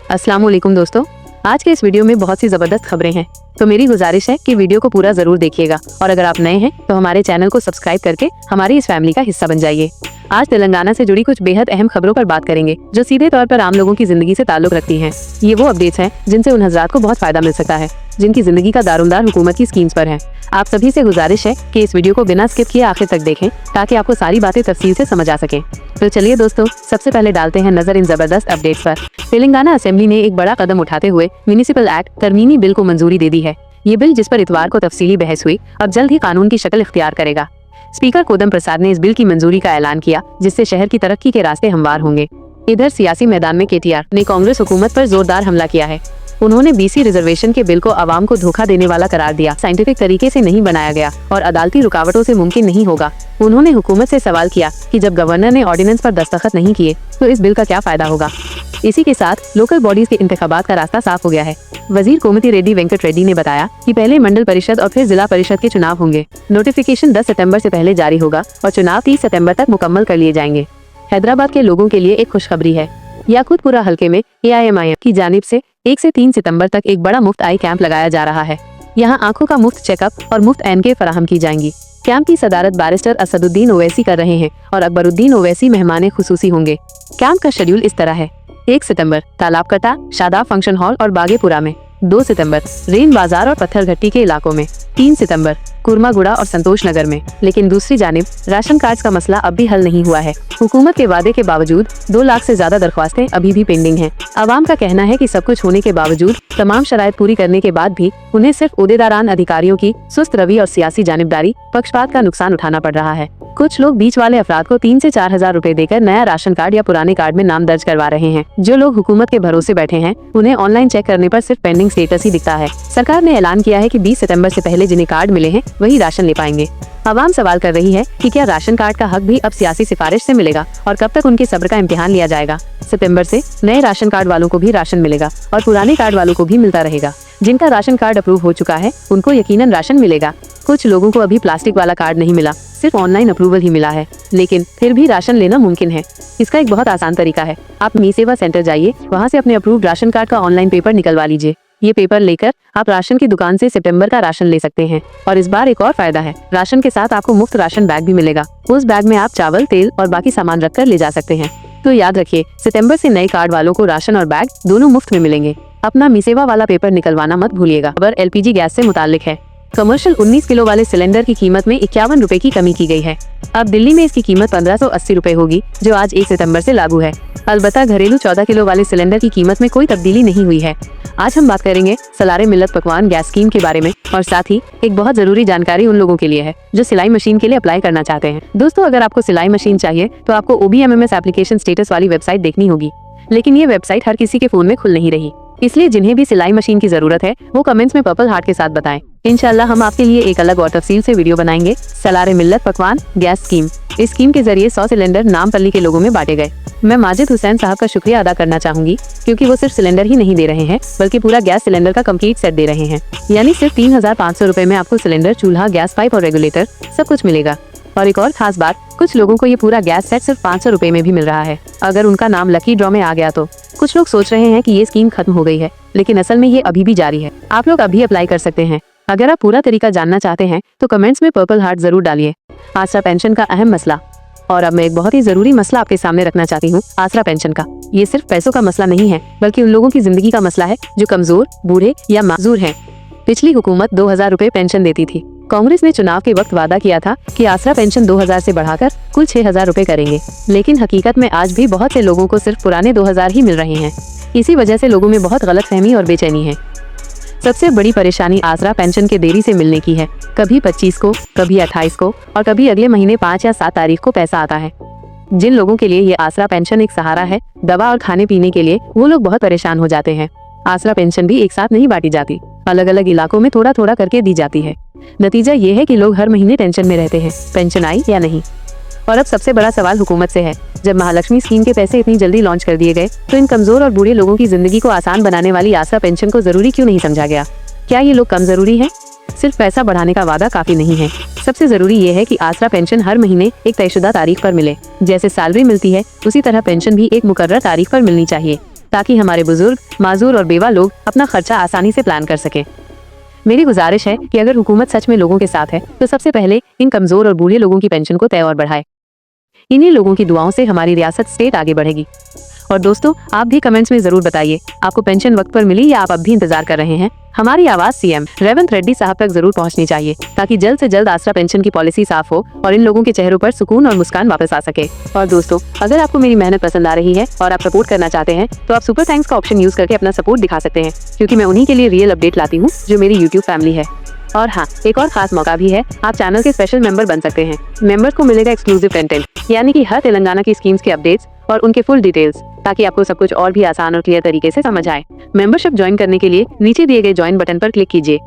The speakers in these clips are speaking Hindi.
अस्सलाम वालेकुम दोस्तों, आज के इस वीडियो में बहुत सी जबरदस्त खबरें हैं, तो मेरी गुजारिश है कि वीडियो को पूरा जरूर देखिएगा और अगर आप नए हैं तो हमारे चैनल को सब्सक्राइब करके हमारी इस फैमिली का हिस्सा बन जाइए। आज तेलंगाना से जुड़ी कुछ बेहद अहम खबरों पर बात करेंगे जो सीधे तौर पर आम लोगों की जिंदगी से ताल्लुक रखती हैं। ये वो अपडेट्स हैं जिनसे उन हजरात को बहुत फायदा मिल सकता है जिनकी जिंदगी का दारोमदार हुकूमत की स्कीम्स पर है। आप सभी से गुजारिश है कि इस वीडियो को बिना स्किप किए आखिर तक देखें ताकि आपको सारी बातें तफसील से समझ आ सके। तो चलिए दोस्तों, सबसे पहले डालते हैं नजर इन जबरदस्त अपडेट्स पर। तेलंगाना असेंबली ने एक बड़ा कदम उठाते हुए म्युनिसिपल एक्ट तरमीमी बिल को मंजूरी दे दी है। ये बिल, जिस पर इतवार को तफसीली बहस हुई, अब जल्द ही कानून की शक्ल इख्तियार करेगा। स्पीकर कोदम प्रसाद ने इस बिल की मंजूरी का ऐलान किया, जिससे शहर की तरक्की के रास्ते हमवार होंगे। इधर सियासी मैदान में KTR ने कांग्रेस हुकूमत पर जोरदार हमला किया है। उन्होंने BC रिजर्वेशन के बिल को आवाम को धोखा देने वाला करार दिया, साइंटिफिक तरीके से नहीं बनाया गया और अदालती रुकावटों से मुमकिन नहीं होगा। उन्होंने हुकूमत से सवाल किया कि जब गवर्नर ने ऑर्डिनेंस पर दस्तखत नहीं किए तो इस बिल का क्या फायदा होगा। इसी के साथ लोकल बॉडीज के इंतखाबात का रास्ता साफ हो गया है। वजीर कोमती रेड्डी वेंकट रेड्डी ने बताया कि पहले मंडल परिषद और फिर जिला परिषद के चुनाव होंगे। नोटिफिकेशन 10 सितंबर से पहले जारी होगा और चुनाव 30 सितंबर तक मुकम्मल कर लिए जाएंगे। हैदराबाद के लोगों के लिए एक खुशखबरी है। याकुतपुरा हल्के में AIMIM की जानिब से 1 से 3 सितंबर तक एक बड़ा मुफ्त आई कैंप लगाया जा रहा है। यहाँ आंखों का मुफ्त चेकअप और मुफ्त एनके फराहम की जाएंगी। कैंप की सदारत बैरिस्टर असदुद्दीन ओवैसी कर रहे हैं और अकबरुद्दीन ओवैसी मेहमान खुसूसी होंगे। कैंप का शेड्यूल इस तरह है: 1 सितंबर तालाब कटा, शादाब फंक्शन हॉल और बागेपुरा में। 2 सितंबर रेन बाजार और पत्थर घट्टी के इलाकों में। 3 सितंबर कुर्मागुड़ा और संतोष नगर में। लेकिन दूसरी जानिब राशन कार्ड का मसला अब भी हल नहीं हुआ है। हुकूमत के वादे के बावजूद 2 लाख से ज्यादा दरख्वास्तें अभी भी पेंडिंग हैं। आवाम का कहना है कि सब कुछ होने के बावजूद, तमाम शराइत पूरी करने के बाद भी उन्हें सिर्फ ओहदेदारान अधिकारियों की सुस्त रवि और सियासी जानिबदारी, पक्षपात का नुकसान उठाना पड़ रहा है। कुछ लोग बीच वाले अफराद को 3 से 4 हजार रुपए देकर नया राशन कार्ड या पुराने कार्ड में नाम दर्ज करवा रहे हैं। जो लोग हुकूमत के भरोसे बैठे हैं उन्हें ऑनलाइन चेक करने पर सिर्फ पेंडिंग स्टेटस ही दिखता है। सरकार ने ऐलान किया है कि 20 सितंबर से पहले जिन्हें कार्ड मिले हैं वही राशन ले पाएंगे। आवाम सवाल कर रही है कि क्या राशन कार्ड का हक भी अब सियासी सिफारिश से मिलेगा और कब तक उनके सब्र का इम्तिहान लिया जाएगा। सितंबर से नए राशन कार्ड वालों को भी राशन मिलेगा और पुराने कार्ड वालों को भी मिलता रहेगा। जिनका राशन कार्ड अप्रूव हो चुका है उनको यकीनन राशन मिलेगा। कुछ लोगों को अभी प्लास्टिक वाला कार्ड नहीं मिला, सिर्फ ऑनलाइन अप्रूवल ही मिला है, लेकिन फिर भी राशन लेना मुमकिन है। इसका एक बहुत आसान तरीका है। आप मी सेवा सेंटर जाइए, वहाँ से अपने अप्रूव्ड राशन कार्ड का ऑनलाइन पेपर निकलवा लीजिए। ये पेपर लेकर आप राशन की दुकान से सितंबर का राशन ले सकते हैं। और इस बार एक और फायदा है, राशन के साथ आपको मुफ्त राशन बैग भी मिलेगा। उस बैग में आप चावल, तेल और बाकी सामान रखकर ले जा सकते हैं। तो याद रखिए, सितंबर से नए कार्ड वालों को राशन और बैग दोनों मुफ्त में मिलेंगे। अपना मी सेवा वाला पेपर निकलवाना मत भूलिएगा। खबर LPG गैस से मुताल्लिक है। कमर्शियल 19 किलो वाले सिलेंडर की कीमत में 51 रुपए की कमी की गई है। अब दिल्ली में इसकी कीमत 1580 रुपए होगी, जो आज 1 सितंबर से लागू है। अलबत्ता घरेलू 14 किलो वाले सिलेंडर की कीमत में कोई तब्दीली नहीं हुई है। आज हम बात करेंगे सलारे मिल्लत पकवान गैस स्कीम के बारे में और साथ ही एक बहुत जरूरी जानकारी उन लोगों के लिए है जो सिलाई मशीन के लिए अप्लाई करना चाहते हैं। दोस्तों, अगर आपको सिलाई मशीन चाहिए तो आपको OBMMS एप्लीकेशन स्टेटस वाली वेबसाइट देखनी होगी, लेकिन ये वेबसाइट हर किसी के फोन में खुल नहीं रही। इसलिए जिन्हें भी सिलाई मशीन की जरूरत है वो कमेंट्स में पर्पल हार्ट के साथ बताएं। इंशाल्लाह हम आपके लिए एक अलग और तफसील से वीडियो बनाएंगे। सलारे मिल्लत पकवान गैस स्कीम। इस स्कीम के जरिए 100 सिलेंडर नामपल्ली के लोगों में बांटे गए। मैं माजिद हुसैन साहब का शुक्रिया अदा करना चाहूंगी, क्योंकि वो सिर्फ सिलेंडर ही नहीं दे रहे हैं बल्कि पूरा गैस सिलेंडर का कंप्लीट सेट दे रहे हैं। यानी सिर्फ 3500 रुपए में आपको सिलेंडर, चूल्हा, गैस पाइप और रेगुलेटर सब कुछ मिलेगा। और एक और खास बात, कुछ लोगों को ये पूरा गैस सेट सिर्फ 500 रुपए में भी मिल रहा है, अगर उनका नाम लकी ड्रॉ में आ गया तो। कुछ लोग सोच रहे हैं कि ये स्कीम खत्म हो गई है, लेकिन असल में ये अभी भी जारी है। आप लोग अभी अप्लाई कर सकते हैं। अगर आप पूरा तरीका जानना चाहते हैं तो कमेंट्स में पर्पल हार्ट जरूर डालिए। आसरा पेंशन का अहम मसला। और अब मैं एक बहुत ही जरूरी मसला आपके सामने रखना चाहती हूँ, आसरा पेंशन का। ये सिर्फ पैसों का मसला नहीं है, बल्कि उन लोगों की जिंदगी का मसला है जो कमजोर, बूढ़े या माजूर हैं। पिछली हुकूमत 2000 रुपए पेंशन देती थी। कांग्रेस ने चुनाव के वक्त वादा किया था कि आसरा पेंशन 2000 से बढ़ाकर कुल 6000 रुपए करेंगे, लेकिन हकीकत में आज भी बहुत से लोगों को सिर्फ पुराने 2000 ही मिल रहे हैं। इसी वजह से लोगों में बहुत गलतफहमी और बेचैनी है। सबसे बड़ी परेशानी आसरा पेंशन के देरी से मिलने की है। कभी 25 को, कभी 28 को और कभी अगले महीने 5 या 7 तारीख को पैसा आता है। जिन लोगों के लिए ये आसरा पेंशन एक सहारा है दवा और खाने पीने के लिए, वो लोग बहुत परेशान हो जाते हैं। आसरा पेंशन भी एक साथ नहीं बांटी जाती, अलग अलग इलाकों में थोड़ा थोड़ा करके दी जाती है। नतीजा ये है कि लोग हर महीने टेंशन में रहते हैं, पेंशन आई या नहीं। और अब सबसे बड़ा सवाल हुकूमत से है। जब महालक्ष्मी स्कीम के पैसे इतनी जल्दी लॉन्च कर दिए गए तो इन कमजोर और बूढ़े लोगों की जिंदगी को आसान बनाने वाली आसरा पेंशन को जरूरी क्यों नहीं समझा गया? क्या ये लोग कम जरूरी हैं? सिर्फ पैसा बढ़ाने का वादा काफी नहीं है। सबसे जरूरी ये है कि आसरा पेंशन हर महीने एक तयशुदा तारीख पर मिले। जैसे सैलरी मिलती है उसी तरह पेंशन भी एक मुकर्रर तारीख पर मिलनी चाहिए, ताकि हमारे बुजुर्ग, माजूर और बेवा लोग अपना खर्चा आसानी से प्लान कर सकें। मेरी गुजारिश है कि अगर हुकूमत सच में लोगों के साथ है तो सबसे पहले इन कमजोर और बूढ़े लोगों की पेंशन को तय और बढ़ाए। इन्हीं लोगों की दुआओं से हमारी रियासत स्टेट आगे बढ़ेगी। और दोस्तों, आप भी कमेंट्स में जरूर बताइए, आपको पेंशन वक्त पर मिली या आप अब भी इंतजार कर रहे हैं। हमारी आवाज सीएम रेवंत रेड्डी साहब तक जरूर पहुंचनी चाहिए ताकि जल्द से जल्द आसरा पेंशन की पॉलिसी साफ हो और इन लोगों के चेहरों पर सुकून और मुस्कान वापस आ सके। और दोस्तों, अगर आपको मेरी मेहनत पसंद आ रही है और आप सपोर्ट करना चाहते हैं तो आप सुपर थैंक्स का ऑप्शन यूज करके अपना सपोर्ट दिखा सकते हैं, क्योंकि मैं उन्हीं के लिए रियल अपडेट लाती हूँ जो मेरी यूट्यूब फैमिली है। और हाँ, एक और खास मौका भी है, आप चैनल के स्पेशल मेंबर बन सकते हैं। मेंबर्स को मिलेगा एक्सक्लूसिव कंटेंट, यानी कि हर तेलंगाना की स्कीम्स के अपडेट्स और उनके फुल डिटेल्स, ताकि आपको सब कुछ और भी आसान और क्लियर तरीके से समझ आए। मेंबरशिप ज्वाइन करने के लिए नीचे दिए गए ज्वाइन बटन पर क्लिक कीजिए।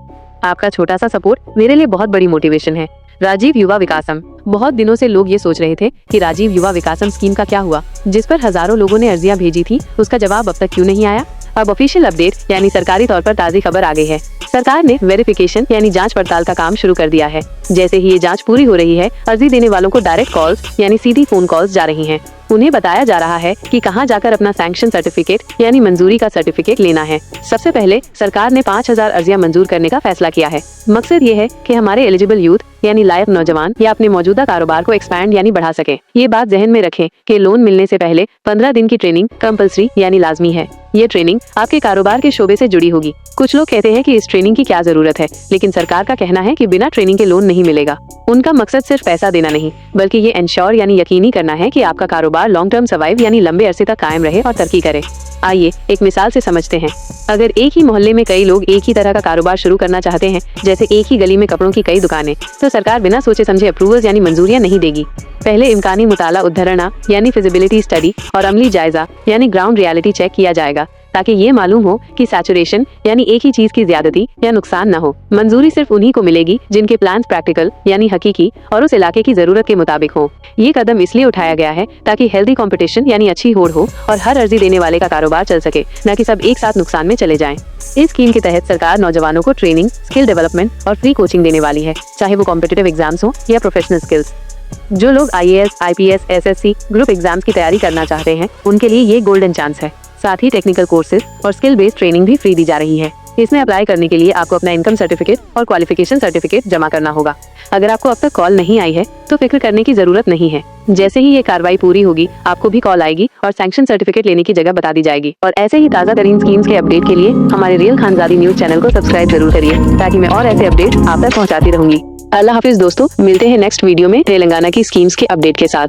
आपका छोटा सा सपोर्ट मेरे लिए बहुत बड़ी मोटिवेशन है। राजीव युवा विकासम, बहुत दिनों से लोग ये सोच रहे थे कि राजीव युवा विकासम स्कीम का क्या हुआ, जिस पर हजारों लोगों ने अर्जियां भेजी थी, उसका जवाब अब तक क्यों नहीं आया। अब ऑफिशियल अपडेट यानी सरकारी तौर पर ताज़ी खबर आ गई है। सरकार ने वेरिफिकेशन यानी जांच पड़ताल का काम शुरू कर दिया है। जैसे ही ये जांच पूरी हो रही है, अर्जी देने वालों को डायरेक्ट कॉल्स यानी सीधी फोन कॉल्स जा रही हैं। उन्हें बताया जा रहा है कि कहां जाकर अपना सैंक्शन सर्टिफिकेट यानी मंजूरी का सर्टिफिकेट लेना है। सबसे पहले सरकार ने 5000 अर्जियां मंजूर करने का फैसला किया है। मकसद ये है कि हमारे एलिजिबल यूथ यानी लायक नौजवान या अपने मौजूदा कारोबार को एक्सपैंड यानी बढ़ा सके। ये बात जहन में रखें कि लोन मिलने से पहले 15 दिन की ट्रेनिंग कंपलसरी यानी लाजमी है। ये ट्रेनिंग आपके कारोबार के शोबे से जुड़ी होगी। कुछ लोग कहते हैं कि इस ट्रेनिंग की क्या जरूरत है, लेकिन सरकार का कहना है कि बिना ट्रेनिंग के लोन नहीं मिलेगा। उनका मकसद सिर्फ पैसा देना नहीं, बल्कि ये इंश्योर यानी यकीनी करना है कि आपका कारोबार लॉन्ग टर्म सर्वाइव यानी लंबे अरसे तक कायम रहे और तरक्की करे। आइए एक मिसाल से समझते हैं। अगर एक ही मोहल्ले में कई लोग एक ही तरह का कारोबार शुरू करना चाहते हैं, जैसे एक ही गली में कपड़ों की कई दुकानें, तो सरकार बिना सोचे समझे अप्रूवल्स यानी मंजूरियां नहीं देगी। पहले इम्कानी मुताला उद्धरणा यानी फिजिबिलिटी स्टडी और अमली जायजा यानी ग्राउंड रियलिटी चेक किया जाएगा, ताकि ये मालूम हो कि सैचुरेशन यानी एक ही चीज की ज्यादती या नुकसान न हो। मंजूरी सिर्फ उन्हीं को मिलेगी जिनके प्लान्स प्रैक्टिकल यानी हकीकी और उस इलाके की जरूरत के मुताबिक हो। ये कदम इसलिए उठाया गया है ताकि हेल्दी कंपटीशन यानी अच्छी होड़ हो और हर अर्जी देने वाले का कारोबार चल सके, न कि सब एक साथ नुकसान में चले जाएं। इस स्कीम के तहत सरकार नौजवानों को ट्रेनिंग, स्किल डेवलपमेंट और फ्री कोचिंग देने वाली है, चाहे वो कॉम्पिटिटिव एग्जाम्स हो या प्रोफेशनल स्किल्स। जो लोग IAS, IPS, SSC group exams की तैयारी करना चाहते हैं, उनके लिए ये गोल्डन चांस है। साथ ही टेक्निकल कोर्सेज और स्किल बेस्ड ट्रेनिंग भी फ्री दी जा रही है। इसमें अप्लाई करने के लिए आपको अपना इनकम सर्टिफिकेट और क्वालिफिकेशन सर्टिफिकेट जमा करना होगा। अगर आपको अब तक कॉल नहीं आई है तो फिक्र करने की जरूरत नहीं है। जैसे ही ये कार्रवाई पूरी होगी, आपको भी कॉल आएगी और सैंक्शन सर्टिफिकेट लेने की जगह बता दी जाएगी। और ऐसे ही ताज़ा तरीन स्कीम्स के अपडेट के लिए हमारे रियल खानजादी न्यूज चैनल को सब्सक्राइब जरूर करिए, ताकि मैं और ऐसे अपडेट आप तक पहुँचाती रहूंगी। अल्लाह हाफिज दोस्तों, मिलते हैं नेक्स्ट वीडियो में तेलंगाना की स्कीम्स के अपडेट के साथ।